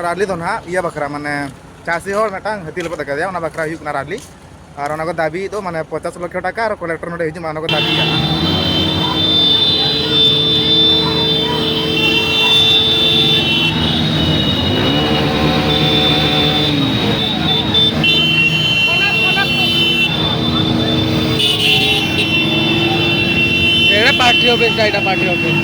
rally तो ना इया बकरा माने चासी हर मिटांग हाथी लेपत कदे ओना बकरा हुई राली और ओना को दाबी तो माने 50 लाख टाका और कलेक्टर नोडे हिजु ओना को दाबी पार्टी ऑफिस का पार्टी ऑफिस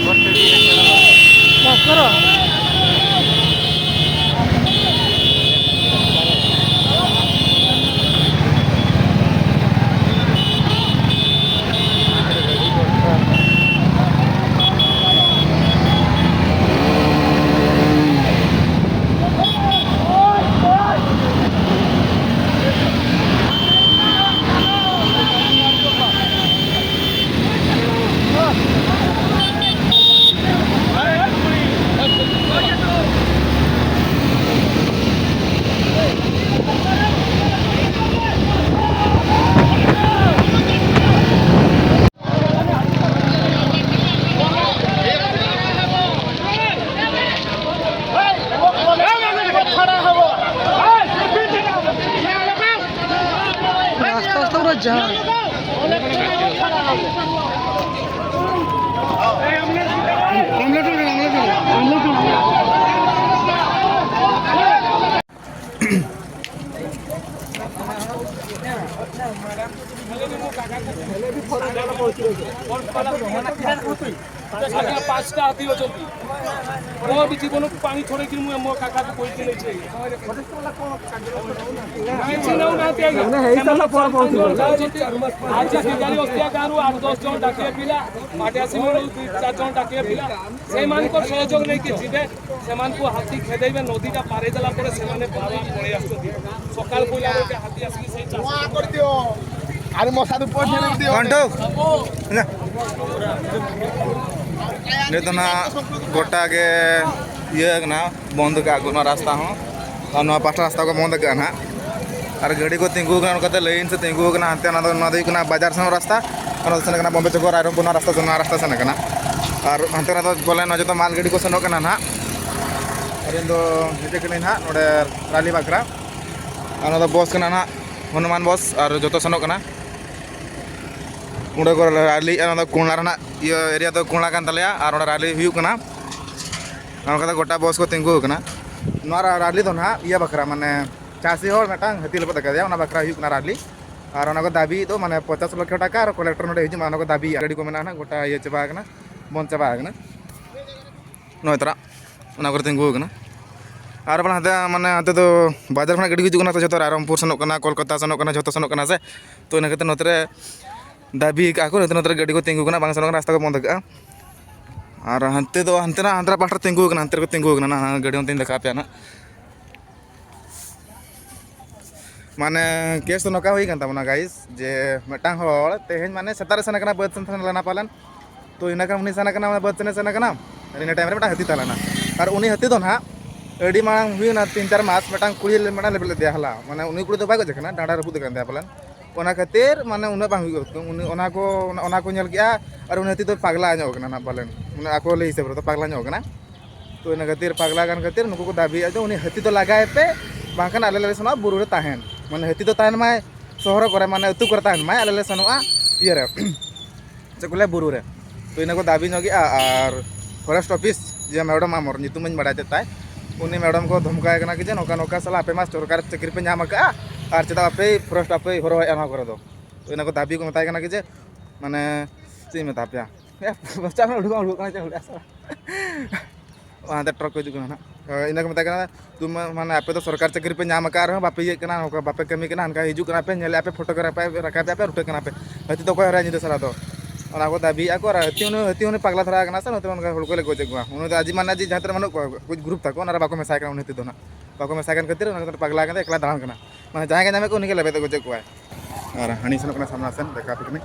पाँचटा हाथी अच्छी मो भी जीवन को पानी छोड़ मो काका को कोई आज गाड़ी अस्तिया गाँव 8-10 जन डाके पिला माटियासी 2-4 जन डाके पिला से सहयोग नहीं कि जीवे से हाथी खेदेबे नदीटा पारे देला पड़े से पड़े आस सकाल पड़ा हाथी आसिक अरे मसा तो ये तो ना गोटा के ये ना बंद का रास्ता हूँ और पास्टा रास्ता को बंद का ना और गाड़ी को तिंगू लाइन से तिंगू हानते बाजार सेन रास्ता सेन बम्बे चौक रायरमपुर रास्ता से रास्ता सेन और हानते बोले जो माल गाड़ी को सेनों ना और इन हेजे ना नोडे राली बाकरा और बस ना हनुमान बस और जो सेनों उड़े को राली कुणा एरिया तो कुणा कान तलेया और राली हुयुकना गोटा बस को तिंगू राली तो ना इया बकरा माने चासी हर मिटांग हाथी लेपत कदे ओना बकरा हुयुकना राली और ओना को दाबी तो माने 50 लाख टाका और कलेक्टर नोडे हिजु ओना को दाबी गाड़ी को मेना गोटा ये चाबा बंद चाबा नोतरा ओना को तिंगू और हाते माने हाते तो बाजार खना गाड़ी हिजुकना तो जो रायरमपुर सेनों कोलकाता सेनों जो सेनों से तो इन खातिर नोतरे दाबी का नोतरे गाड़ी को तिंगू सेनों रास्ता को बंद का और हानते तो हानते पास्टा तिंगू हानते को तिंगू गाड़ी तीन देखा पे ना माने केस तो नौका हुई गाइस जे मिटांग हर तेहें माने सेतारे सेन बद सेन लेना पालन तो इन उनी सेन बद सेन सेन इन टाइम में हाथी तलाना और उनी हाथी तो ना अड़ी मांग हुईना 3-4 मास मिटांग कुड़ी मिटांग लेबल दिया हला माने उनी कुड़ी तो बाय गजना डांडा रपुद कान दिया पालन ओना खातिर माने उना बांग ओना को नेल गया और उन हाथी तो पागला ᱧᱚᱜ कना ना पालन उना आको ले हिसाब तो पागला ᱧᱚᱜ कना तो इन खातिर पागला गान खातिर नुको को दाबी जो उनी हाथी तो लगाए पे बांखान आले ले सना बुरु रे ताहेन माने हाथी तो ताहेन माय शहर करे माने अतु करे ताहेन माय आले ले सनोआ इये रे चकुले बुरु रे तो इन को दाबी ᱧᱚᱜ गया और फॉरेस्ट ऑफिस जे मैडम आमर नितुमन बडाते ताय उनी मैडम को धमकाए कना कि जे नोका नोका साला आपे मा सरकार चाकरी पे नाम का और चेता आपे फॉरेस्ट आपे हरो एना करे दो तो इन को दाबी को बताय कना कि जे माने ची मेता पे बच्चा में उड़गा कना चे उड़ा वहां ट्रक को जुगना इन को बताय कना तुम माने आपे तो सरकार चाकरी पे नाम का रहो बापे ये कना नोका बापे कमी कना हनका हिजु कना पे नेले आपे फोटो करा पे रखा पे रुटे कना पे हती तो कोई हरा नि सरा तो और आको दाबी आको हती उन पागला थरा कना से नते उनका हड़ को ले गोजे गुआ उन आजी माने जी जहां मन कुछ ग्रुप था कोन बाको मेसा कना उन हती तो ना बाको मेसा कन खातिर उन पागला कन एकला दान कना माने जहां के नामे को उनके लेबे तो गोजे गुआ और हनी सन कना सामना सन देखा पिकनी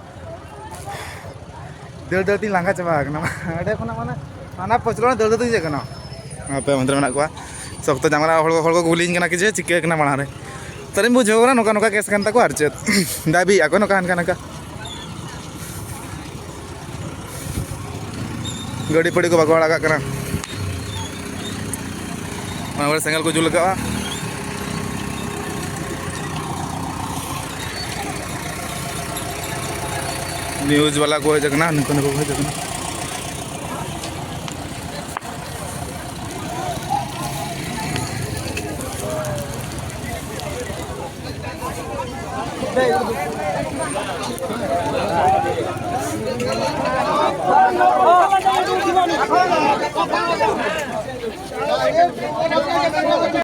दल तीन लांगा चाबा कना अडे खना माने माना पचलो दल तीन जे कना पे मंत्र मना को सब तो जामरा हड़ को गुलिन कना कि जे चिके कना माना रे तरे बुझो ना नोका नोका केस कन तको आरचेत दाबी आको नोका हनका नका गाड़ी पड़ी को बागवाड़ा का सेंगल को जुल लगा न्यूज वाला को हजना निकन को हजना